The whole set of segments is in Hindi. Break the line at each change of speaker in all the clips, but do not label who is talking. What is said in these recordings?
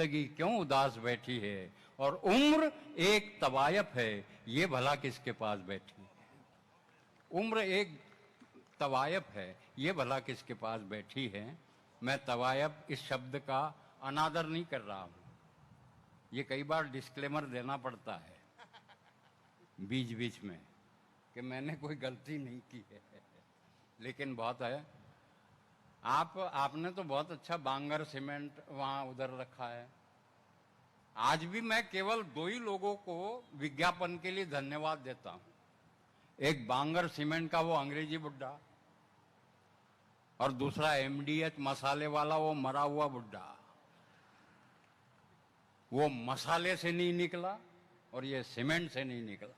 जिंदगी क्यों उदास बैठी है, और उम्र एक तवायफ है, ये भला किसके पास बैठी है। उम्र एक तवायफ है, ये भला किसके पास बैठी है। मैं तवायफ इस शब्द का अनादर नहीं कर रहा हूं, ये कई बार डिस्क्लेमर देना पड़ता है बीच बीच में कि मैंने कोई गलती नहीं की है, लेकिन बहुत है। आपने तो बहुत अच्छा बांगर सीमेंट वहां उधर रखा है। आज भी मैं केवल 2 ही लोगों को विज्ञापन के लिए धन्यवाद देता हूं, एक बांगर सीमेंट का वो अंग्रेजी बुड्ढा, और दूसरा एमडीएच मसाले वाला वो मरा हुआ बुड्ढा। वो मसाले से नहीं निकला और ये सीमेंट से नहीं निकला।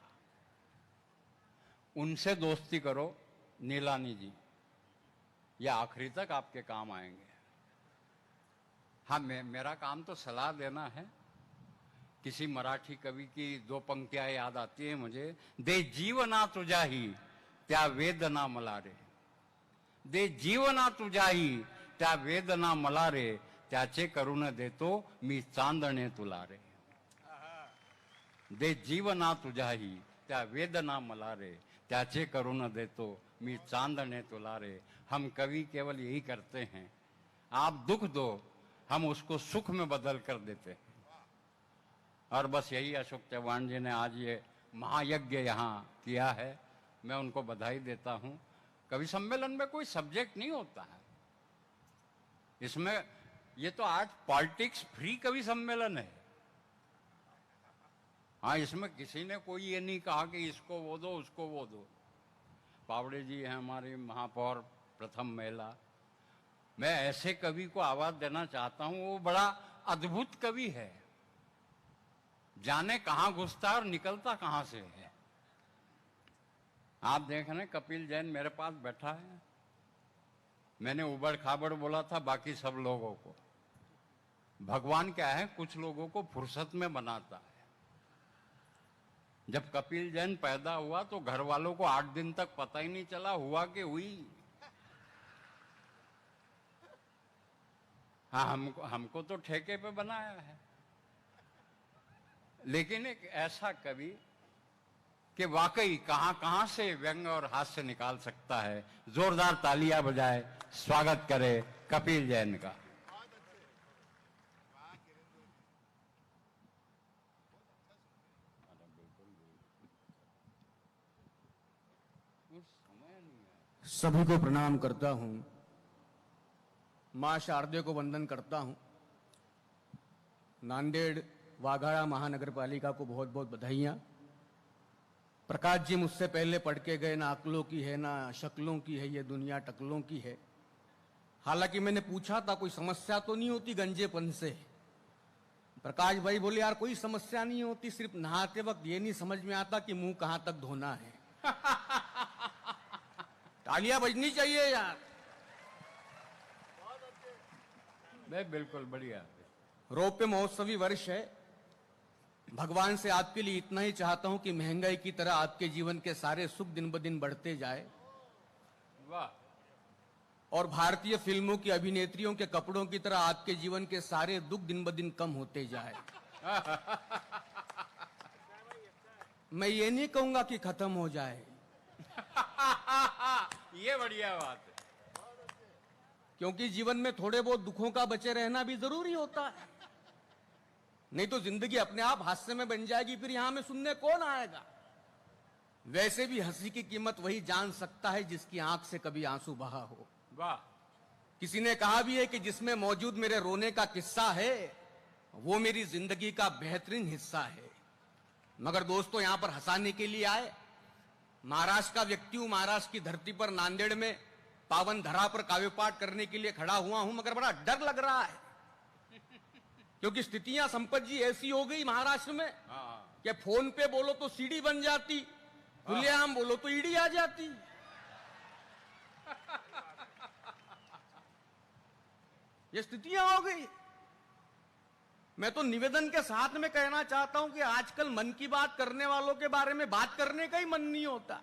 उनसे दोस्ती करो नीलानी जी, ये आखिरी तक आपके काम आएंगे। हाँ, मेरा काम तो सलाह देना है। किसी मराठी कवि की 2 पंक्तियां याद आती है मुझे। दे जीवना तुझाही त्या वेदना मला रे, दे जीवना तुझाही त्या वेदना मला रे, त्याचे करून देतो मी चांदणे तुला रे। दे जीवना तुझाही त्या वेदना मला रे, त्याचे करून देतो मी चांदणे तुला रे। हम कवि केवल यही करते हैं, आप दुख दो हम उसको सुख में बदल कर देते हैं। और बस यही अशोक चौहान जी ने आज ये महायज्ञ यहाँ किया है, मैं उनको बधाई देता हूँ। कवि सम्मेलन में कोई सब्जेक्ट नहीं होता है, इसमें ये तो आज पॉलिटिक्स फ्री कवि सम्मेलन है। हाँ, इसमें किसी ने कोई ये नहीं कहा कि इसको वो दो उसको वो दो। पावड़े जी हैं हमारी महापौर, प्रथम महिला। मैं ऐसे कवि को आवाज देना चाहता हूं, वो बड़ा अद्भुत कवि है, जाने कहां घुसता है और निकलता कहां से है। आप देख रहे हैं कपिल जैन मेरे पास बैठा है, मैंने उबड़ खाबड़ बोला था बाकी सब लोगों को। भगवान क्या है, कुछ लोगों को फुर्सत में बनाता है। जब कपिल जैन पैदा हुआ तो घर वालों को 8 दिन तक पता ही नहीं चला हुआ कि हुई। हाँ, हमको तो ठेके पे बनाया है। लेकिन एक ऐसा कवि कि वाकई कहां कहां से व्यंग और हास्य निकाल सकता है। जोरदार तालियां बजाए स्वागत करे कपिल जैन का।
सभी को प्रणाम करता हूं, मां शारदे को वंदन करता हूं। नांदेड़ वाघाड़ा महानगर पालिका को बहुत बहुत बधाइयां। प्रकाश जी मुझसे पहले पढ़ के गए, ना अकलों की है ना शक्लों की है ये दुनिया, टकलों की है। हालांकि मैंने पूछा था कोई समस्या तो नहीं होती गंजेपन से। प्रकाश भाई बोले यार कोई समस्या नहीं होती, सिर्फ नहाते वक्त ये नहीं समझ में आता कि मुंह कहां तक धोना है। तालियां बजनी चाहिए यार।
बिल्कुल बढ़िया।
रौप्य महोत्सवी वर्ष है। भगवान से आपके लिए इतना ही चाहता हूं कि महंगाई की तरह आपके जीवन के सारे सुख दिन ब दिन बढ़ते जाए।
वाह।
और भारतीय फिल्मों की अभिनेत्रियों के कपड़ों की तरह आपके जीवन के सारे दुख दिन ब दिन कम होते जाए। मैं ये नहीं कहूंगा कि खत्म हो जाए।
ये बढ़िया बात है,
क्योंकि जीवन में थोड़े बहुत दुखों का बचे रहना भी जरूरी होता है, नहीं तो जिंदगी अपने आप हास्य में बन जाएगी, फिर यहां में सुनने कौन आएगा। वैसे भी हंसी की कीमत वही जान सकता है जिसकी आंख से कभी आंसू बहा हो।
वाह।
किसी ने कहा भी है कि जिसमें मौजूद मेरे रोने का किस्सा है वो मेरी जिंदगी का बेहतरीन हिस्सा है। मगर दोस्तों यहां पर हंसाने के लिए आए। महाराष्ट्र का व्यक्ति हूं, महाराष्ट्र की धरती पर नांदेड़ में पावन धरा पर काव्य पाठ करने के लिए खड़ा हुआ हूं, मगर बड़ा डर लग रहा है क्योंकि स्थितियां संपत जी ऐसी हो गई महाराष्ट्र में कि फोन पे बोलो तो सीडी बन जाती, खुलेआम बोलो तो ईडी आ जाती। ये स्थितियां हो गई। मैं तो निवेदन के साथ में कहना चाहता हूं कि आजकल मन की बात करने वालों के बारे में बात करने का ही मन नहीं होता।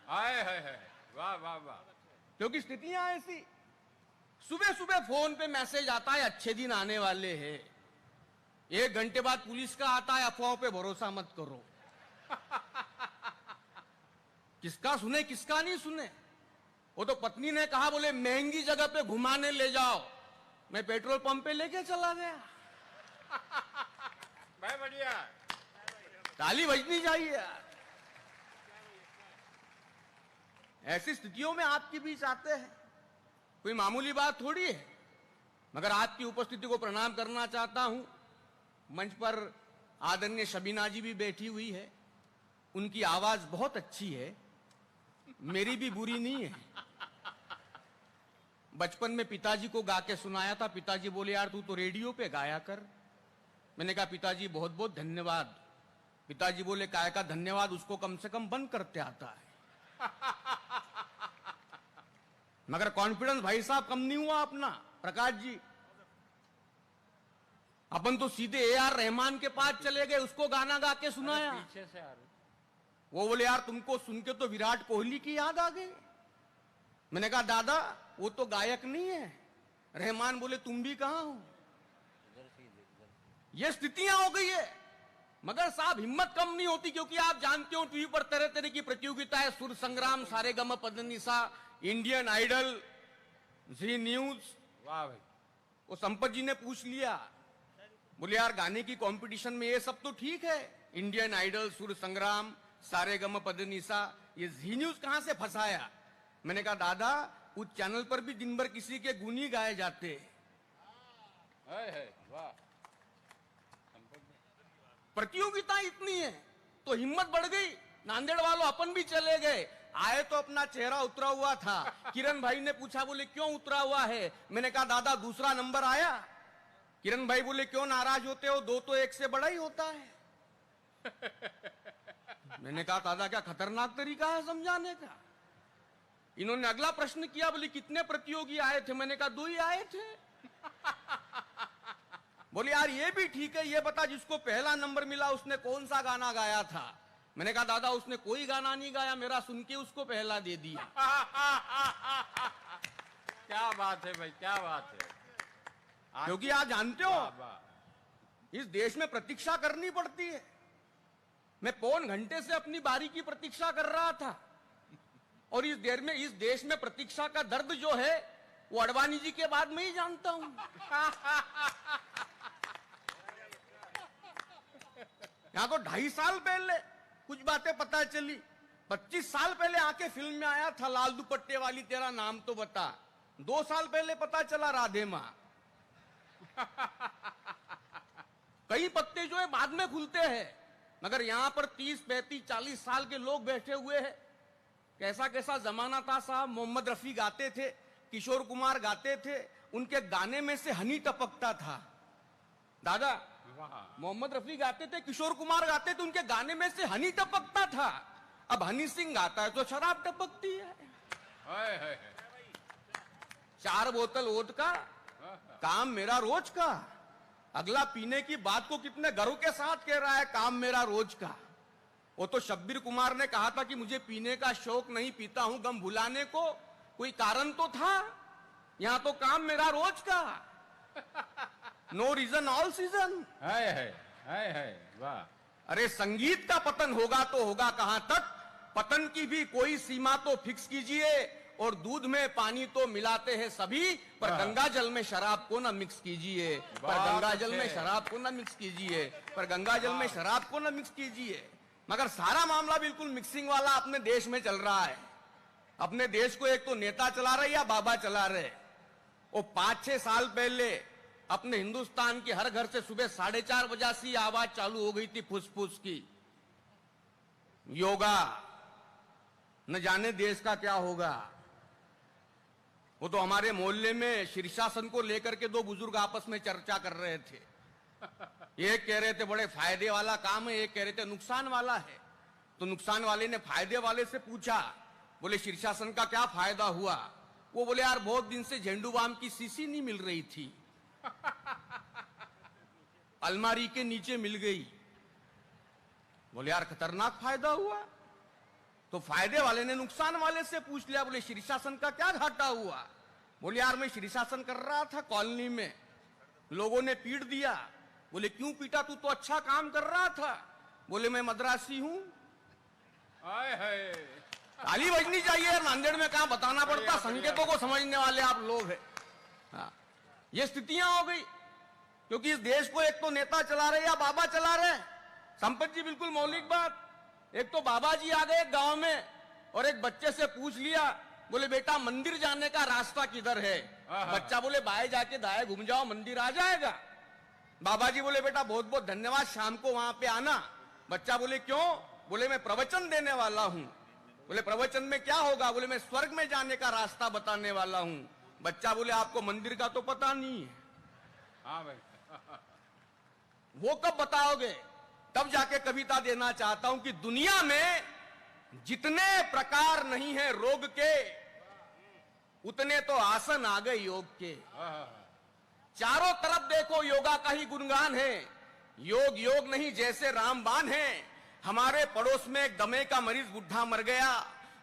है। वाह वाह वाह।
क्योंकि स्थितियां ऐसी। सुबह सुबह फोन पे मैसेज आता है अच्छे दिन आने वाले हैं, 1 घंटे बाद पुलिस का आता है, अफवाहों पे भरोसा मत करो। किसका सुने किसका नहीं सुने। वो तो पत्नी ने कहा, बोले महंगी जगह पे घुमाने ले जाओ, मैं पेट्रोल पंप पे लेके चला गया।
भाई बढ़िया,
ताली बजनी चाहिए यार। ऐसी स्थितियों में आपके बीच आते हैं, कोई मामूली बात थोड़ी है। मगर आपकी उपस्थिति को प्रणाम करना चाहता हूं। मंच पर आदरणीय शबीना जी भी बैठी हुई है, उनकी आवाज बहुत अच्छी है, मेरी भी बुरी नहीं है। बचपन में पिताजी को गा के सुनाया था, पिताजी बोले यार तू तो रेडियो पे गाया कर। मैंने कहा पिताजी बहुत बहुत धन्यवाद। पिताजी बोले काय का धन्यवाद, उसको कम से कम बंद करते आता है। मगर कॉन्फिडेंस भाई साहब कम नहीं हुआ अपना। प्रकाश जी, अपन तो सीधे AR रहमान के पास चले गए, उसको गाना गा के सुनाया।
पीछे से आ रहे।
वो बोले यार तुमको सुन के तो विराट कोहली की याद आ गई। मैंने कहा दादा वो तो गायक नहीं है। रहमान बोले तुम भी कहां हो। ये स्थितियां हो गई है। मगर साहब हिम्मत कम नहीं होती, क्योंकि आप जानते हो टीवी पर तरह तरह की प्रतियोगिता है, सुर संग्राम, सारेगम पदनिसा, इंडियन आइडल, जी न्यूज।
वाह भाई,
वो संपत जी ने पूछ लिया, बोले यार गाने की कंपटीशन में ये सब तो ठीक है, इंडियन आइडल, सुर संग्राम, सारेगम पदनिसा, ये जी न्यूज कहां से फंसाया। मैंने कहा दादा उस चैनल पर भी दिन भर किसी के गुण ही गाए जाते।
है वाह।
प्रतियोगिता इतनी है तो हिम्मत बढ़ गई। नांदेड़ वालों अपन भी चले गए। आए तो अपना चेहरा उतरा हुआ था। किरण भाई ने पूछा, बोले क्यों उतरा हुआ है। मैंने कहा दादा दूसरा नंबर आया। किरण भाई बोले क्यों नाराज होते हो, 2 तो 1 से बड़ा ही होता है। मैंने कहा दादा क्या खतरनाक तरीका है समझाने का। इन्होंने अगला प्रश्न किया, बोले कितने प्रतियोगी आए थे। मैंने कहा 2 ही आए थे। बोले यार ये भी ठीक है, ये बता जिसको पहला नंबर मिला उसने कौन सा गाना गाया था। मैंने कहा दादा उसने कोई गाना नहीं गाया, मेरा सुन के उसको पहला दे दिया।
क्या बात है भाई, क्या बात है।
क्योंकि आप जानते हो इस देश में प्रतीक्षा करनी पड़ती है। मैं पौन घंटे से अपनी बारी की प्रतीक्षा कर रहा था, और इस देश में प्रतीक्षा का दर्द जो है वो अडवाणी जी के बाद में ही जानता हूं। यहां तो 2.5 साल पहले कुछ बातें पता चली। 25 साल पहले आके फिल्म में आया था लाल दुपट्टे वाली, तेरा नाम तो बता। 2 साल पहले पता चला राधे मां। कई पत्ते जो है बाद में खुलते हैं, मगर यहां पर 30, 35, 40 साल के लोग बैठे हुए हैं। कैसा कैसा जमाना था साहब। मोहम्मद रफी गाते थे, किशोर कुमार गाते थे, उनके गाने में से हनी टपकता था। दादा मोहम्मद रफी गाते थे, किशोर कुमार गाते थे, उनके गाने में से हनी टपकता था। अब हनी सिंह गाता है तो शराब टपकती है। 4 बोतल वोदका, काम मेरा रोज का। अगला पीने की बात को कितने गर्व के साथ कह रहा है, काम मेरा रोज का। वो तो शब्बीर कुमार ने कहा था कि मुझे पीने का शौक नहीं, पीता हूं गम भुलाने को। कोई कारण तो था। यहां तो काम मेरा रोज का। No reason all season.
है वाह।
अरे संगीत का पतन होगा तो होगा कहां तक, पतन की भी कोई सीमा तो फिक्स कीजिए। और दूध में पानी तो मिलाते हैं सभी, पर गंगा जल में शराब को न मिक्स कीजिए। पर गंगा जल में शराब को न मिक्स कीजिए। पर गंगा जल में शराब को न मिक्स कीजिए। मगर सारा मामला बिल्कुल मिक्सिंग वाला अपने देश में चल रहा है। अपने देश को एक तो नेता चला रहे या बाबा चला रहे। वो 5-6 साल पहले अपने हिंदुस्तान के हर घर से सुबह 4:30 बजे से आवाज चालू हो गई थी फुसफुस की, योगा, न जाने देश का क्या होगा। वो तो हमारे मोहल्ले में शीर्षासन को लेकर के 2 बुजुर्ग आपस में चर्चा कर रहे थे। एक कह रहे थे बड़े फायदे वाला काम है, एक कह रहे थे नुकसान वाला है। तो नुकसान वाले ने फायदे वाले से पूछा, बोले शीर्षासन का क्या फायदा हुआ। वो बोले यार बहुत दिन से झंडू बाम की शीशी नहीं मिल रही थी, अलमारी के नीचे मिल गई। बोले यार खतरनाक फायदा हुआ। तो फायदे वाले ने नुकसान वाले से पूछ लिया, बोले शीर्षासन का क्या घाटा हुआ। बोले यार मैं शीर्षासन कर रहा था कॉलोनी में, लोगों ने पीट दिया, बोले क्यों पीटा, तू तो अच्छा काम कर रहा था। बोले मैं मद्रासी हूं।
हाय हाय।
ताली बजनी चाहिए। नांदेड़ में कहां बताना पड़ता, संकेतों को समझने वाले आप लोग हैं। हाँ, ये स्थितियां हो गई, क्योंकि इस देश को एक तो नेता चला रहे या बाबा चला रहे। संपत जी बिल्कुल मौलिक बात, एक तो बाबा जी आ गए गांव में और एक बच्चे से पूछ लिया, बोले बेटा मंदिर जाने का रास्ता किधर है। बच्चा बोले बाएं जाके दाएं घूम जाओ, मंदिर आ जाएगा। बाबा जी बोले बेटा बहुत बहुत धन्यवाद, शाम को वहां पे आना। बच्चा बोले क्यों। बोले मैं प्रवचन देने वाला हूं। बोले प्रवचन में क्या होगा। बोले मैं स्वर्ग में जाने का रास्ता बताने वाला हूं। बच्चा बोले आपको मंदिर का तो पता नहीं है।
हाँ भाई।
वो कब बताओगे। तब जाके कविता देना चाहता हूं कि दुनिया में जितने प्रकार नहीं है रोग के, उतने तो आसन आ गए योग के। चारों तरफ देखो योगा का ही गुणगान है। योग योग नहीं जैसे रामबाण है। हमारे पड़ोस में एक दमे का मरीज बुढ़ा मर गया।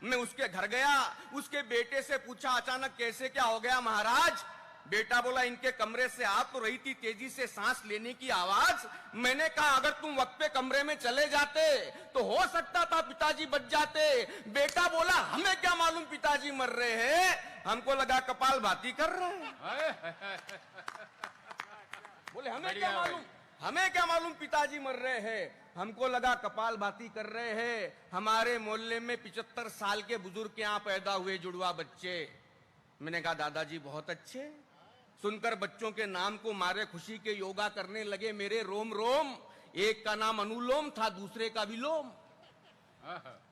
मैं उसके घर गया, उसके बेटे से पूछा अचानक कैसे क्या हो गया महाराज। बेटा बोला इनके कमरे से आ तो रही थी तेजी से सांस लेने की आवाज। मैंने कहा अगर तुम वक्त पे कमरे में चले जाते तो हो सकता था पिताजी बच जाते। बेटा बोला हमें क्या मालूम पिताजी मर रहे हैं, हमको लगा कपाल भाती कर रहे हैं। बोले हमें क्या मालूम पिताजी मर रहे हैं, हमको लगा कपाल भाती कर रहे हैं। हमारे मोहल्ले में 75 साल के बुजुर्ग के यहाँ पैदा हुए जुड़वा बच्चे। मैंने कहा दादाजी बहुत अच्छे। सुनकर बच्चों के नाम को मारे खुशी के योगा करने लगे मेरे रोम रोम। एक का नाम अनुलोम था, दूसरे का विलोम।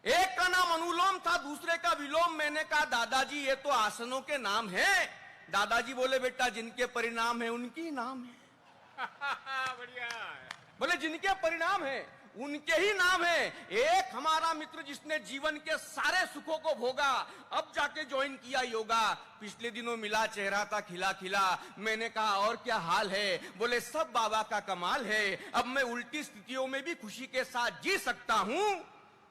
एक का नाम अनुलोम था, दूसरे का विलोम। मैंने कहा दादाजी ये तो आसनों के नाम हैं। दादाजी बोले बेटा जिनके परिणाम है उनकी नाम है।
बढ़िया।
बोले जिनके परिणाम है उनके ही नाम है। एक हमारा मित्र जिसने जीवन के सारे सुखों को भोगा, अब जाके ज्वाइन किया योगा। पिछले दिनों मिला, चेहरा था खिला खिला। मैंने कहा और क्या हाल है। बोले सब बाबा का कमाल है। अब मैं उल्टी स्थितियों में भी खुशी के साथ जी सकता हूँ।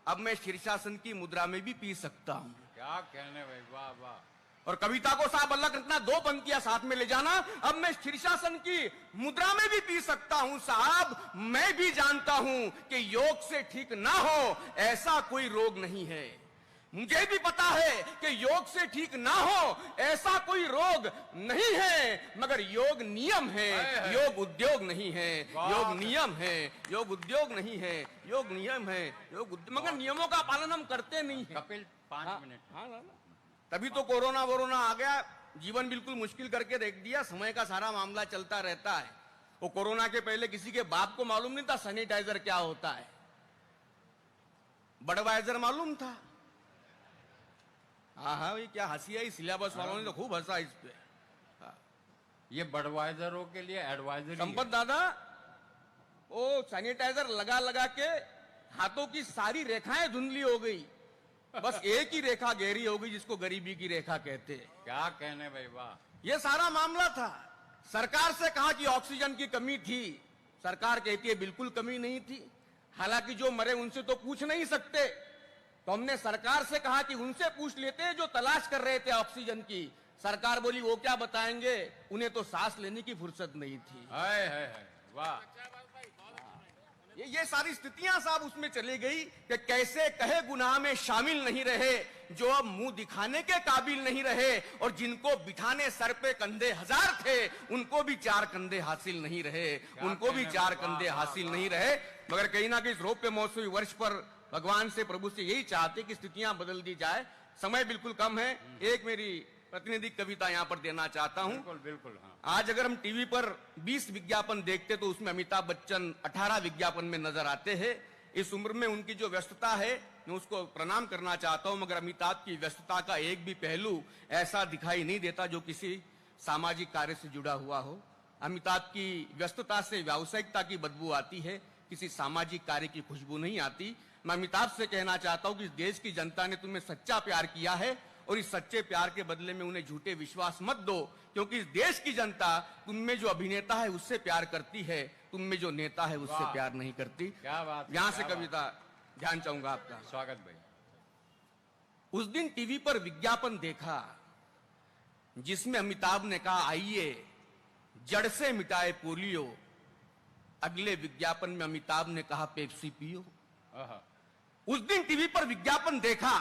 अब मैं शीर्षासन की मुद्रा में भी पी सकता हूँ।
क्या कहने भाई, वाह वाह।
और कविता को साहब अलग रखना, 2 पंक्तियां साथ में ले जाना। अब मैं शीर्षासन की मुद्रा में भी पी सकता हूं साहब। मैं भी जानता हूं कि योग से ठीक ना हो ऐसा कोई रोग नहीं है। मुझे भी पता है कि योग से ठीक ना हो ऐसा कोई रोग नहीं है, मगर योग नियम है, योग उद्योग नहीं है। योग नियम है, योग उद्योग नहीं है। योग नियम है, मगर नियमों का पालन हम करते नहीं है।
कपिल 5 मिनट।
हाँ, तभी तो कोरोना वोरोना आ गया, जीवन बिल्कुल मुश्किल करके रख दिया। समय का सारा मामला चलता रहता है। वो कोरोना के पहले किसी के बाप को मालूम नहीं था सैनिटाइजर क्या होता है। बडवाइजर मालूम था। हाँ ये क्या हंसी आई, सिलेबस वालों ने तो खूब हंसा इस पे।
ये बडवाइजरों के लिए एडवाइजरी।
संपत दादा वो सैनिटाइजर लगा लगा के हाथों की सारी रेखाएं धुंधली हो गई। बस एक ही रेखा गहरी हो गई जिसको गरीबी की रेखा कहते हैं।
क्या कहने भाई, वाह।
ये सारा मामला था। सरकार से कहा कि ऑक्सीजन की कमी थी। सरकार कहती है बिल्कुल कमी नहीं थी। हालांकि जो मरे उनसे तो पूछ नहीं सकते, तो हमने सरकार से कहा कि उनसे पूछ लेते जो तलाश कर रहे थे ऑक्सीजन की। सरकार बोली वो क्या बताएंगे, उन्हें तो सांस लेने की फुर्सत नहीं थी।
है वाह।
ये सारी स्थितियां साहब उसमें चली गई कि कैसे कहे गुनाह में शामिल नहीं रहे जो अब मुंह दिखाने के काबिल नहीं रहे, और जिनको बिठाने सर पे कंधे 1000 थे उनको भी 4 कंधे हासिल नहीं रहे। उनको भी 4 कंधे हासिल नहीं रहे। मगर कहीं ना कहीं इस रौप्य महोत्सवी वर्ष पर भगवान से, प्रभु से यही चाहते कि स्थितियां बदल दी जाए। समय बिल्कुल कम है। एक मेरी प्रतिनिधि कविता यहाँ पर देना चाहता हूँ।
बिल्कुल बिल्कुल। हाँ।
आज अगर हम टीवी पर 20 विज्ञापन देखते तो उसमें अमिताभ बच्चन 18 विज्ञापन में नजर आते हैं। इस उम्र में उनकी जो व्यस्तता है मैं उसको प्रणाम करना चाहता हूं, मगर अमिताभ की व्यस्तता का एक भी पहलू ऐसा दिखाई नहीं देता जो किसी सामाजिक कार्य से जुड़ा हुआ हो। अमिताभ की व्यस्तता से व्यावसायिकता की बदबू आती है, किसी सामाजिक कार्य की खुशबू नहीं आती। मैं अमिताभ से कहना चाहता हूं कि इस देश की जनता ने तुम्हें सच्चा प्यार किया है, और इस सच्चे प्यार के बदले में उन्हें झूठे विश्वास मत दो, क्योंकि इस देश की जनता तुम में जो अभिनेता है उससे प्यार करती है, तुम में जो नेता है उससे प्यार नहीं करती।
क्या बात।
यहां से कविता ध्यान चाहूंगा आपका।
स्वागत भाई।
उस दिन टीवी पर विज्ञापन देखा जिसमें अमिताभ ने कहा आइए जड़ से मिटाए पोलियो, अगले विज्ञापन में अमिताभ ने कहा पेप्सी पियो।
आहा,
उस दिन टीवी पर विज्ञापन देखा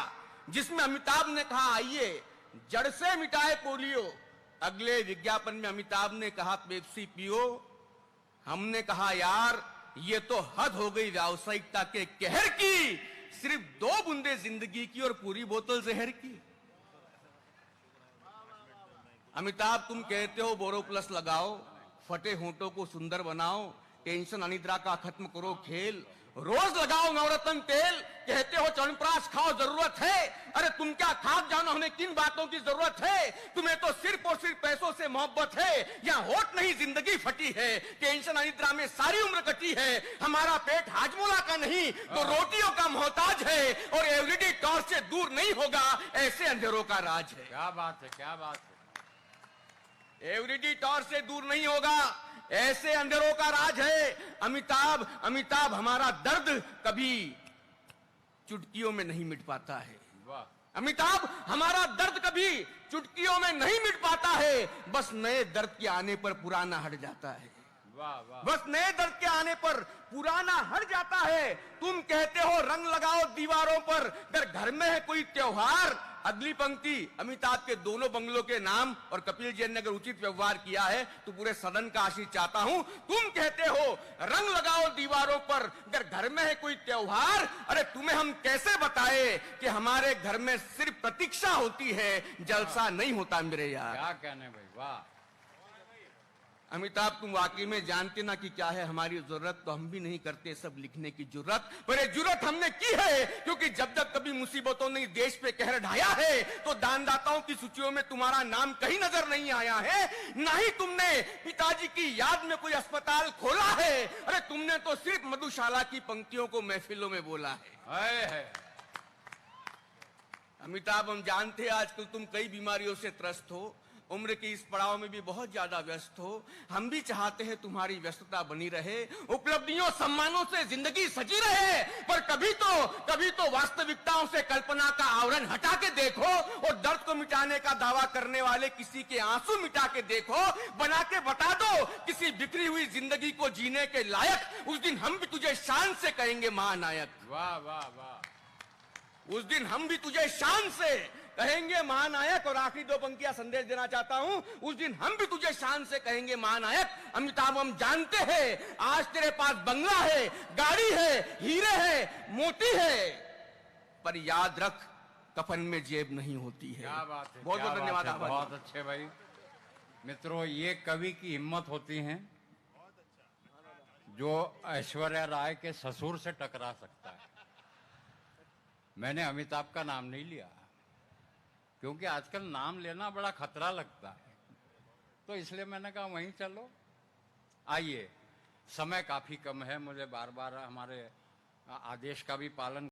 जिसमें अमिताभ ने कहा आइए जड़ से मिटाए पोलियो। अगले विज्ञापन में अमिताभ ने कहा पेप्सी पियो। हमने कहा यार ये तो हद हो गई व्यावसायिकता के कहर की, सिर्फ 2 बूंदे जिंदगी की और पूरी बोतल जहर की। अमिताभ तुम कहते हो बोरोप्लस लगाओ, फटे होंठों को सुंदर बनाओ, टेंशन अनिद्रा का खत्म करो खेल, रोज लगाओ नवरत्न तेल, कहते हो च्यवनप्राश खाओ जरूरत है। अरे तुम क्या खाक जानो हमें किन बातों की जरूरत है, तुम्हें तो सिर्फ और सिर्फ पैसों से मोहब्बत है। यहाँ होठ नहीं जिंदगी फटी है, टेंशन अनिद्रा में सारी उम्र कटी है। हमारा पेट हाजमोला का नहीं तो रोटियों का मोहताज है, और एलईडी टॉर्च से दूर नहीं होगा ऐसे अंधेरों का राज है।
क्या बात है, क्या बात है।
एलईडी टॉर्च से दूर नहीं होगा ऐसे अंधेरों का राज है। अमिताभ हमारा दर्द कभी चुटकियों में नहीं मिट पाता है।
वाह,
अमिताभ हमारा दर्द कभी चुटकियों में नहीं मिट पाता है, बस नए दर्द के आने पर पुराना हट जाता है।
वाह, वाह।
बस नए दर्द के आने पर पुराना हट जाता है। तुम कहते हो रंग लगाओ दीवारों पर, अगर घर में है कोई त्योहार। अगली पंक्ति अमिताभ के दोनों बंगलों के नाम और कपिल जैन ने अगर उचित व्यवहार किया है तो पूरे सदन का आशीष चाहता हूं। तुम कहते हो रंग लगाओ दीवारों पर, अगर घर में है कोई त्योहार। अरे तुम्हें हम कैसे बताए कि हमारे घर में सिर्फ प्रतीक्षा होती है, जलसा नहीं होता मेरे यार।
क्या कहने भाई, वाह।
अमिताभ तुम वाकई में जानते ना कि क्या है हमारी जरूरत, तो हम भी नहीं करते सब लिखने की जरूरत, पर ये जरूरत हमने की है क्योंकि जब जब कभी मुसीबतों ने देश पे कहर ढाया है तो दानदाताओं की सूचियों में तुम्हारा नाम कहीं नजर नहीं आया है। ना ही तुमने पिताजी की याद में कोई अस्पताल खोला है। अरे तुमने तो सिर्फ मधुशाला की पंक्तियों को महफिलों में बोला है। अमिताभ हम जानते हैं आजकल तुम कई बीमारियों से त्रस्त हो, उम्र के इस पड़ाव में भी बहुत ज्यादा व्यस्त हो। हम भी चाहते हैं तुम्हारी व्यस्तता बनी रहे, उपलब्धियों सम्मानों से जिंदगी सजी रहे, पर कभी तो वास्तविकताओं से कल्पना का आवरण हटा के देखो और दर्द को मिटाने का दावा करने वाले किसी के आंसू मिटा के देखो। बना के बता दो किसी बिखरी हुई जिंदगी को जीने के लायक, उस दिन हम भी तुझे शान से कहेंगे महानायक।
वाह, वाह, वाह।
उस दिन हम भी तुझे शान से कहेंगे महानायक। और आखिरी 2 पंक्तियां संदेश देना चाहता हूं, उस दिन हम भी तुझे शान से कहेंगे महानायक। अमिताभ हम जानते हैं आज तेरे पास बंगला है, गाड़ी है, हीरे है, मोती है, पर याद रख कफन में जेब नहीं होती है।
क्या बात है,
बहुत
क्या
बहुत
बात
धन्यवाद।
है,
आभार।
बहुत अच्छे भाई। मित्रों, ये कवि की हिम्मत होती है जो ऐश्वर्या राय के ससुर से टकरा सकता है। मैंने अमिताभ का नाम नहीं लिया क्योंकि आजकल नाम लेना बड़ा खतरा लगता है, तो इसलिए मैंने कहा वहीं चलो। आइए, समय काफी कम है, मुझे बार बार हमारे आदेश का भी पालन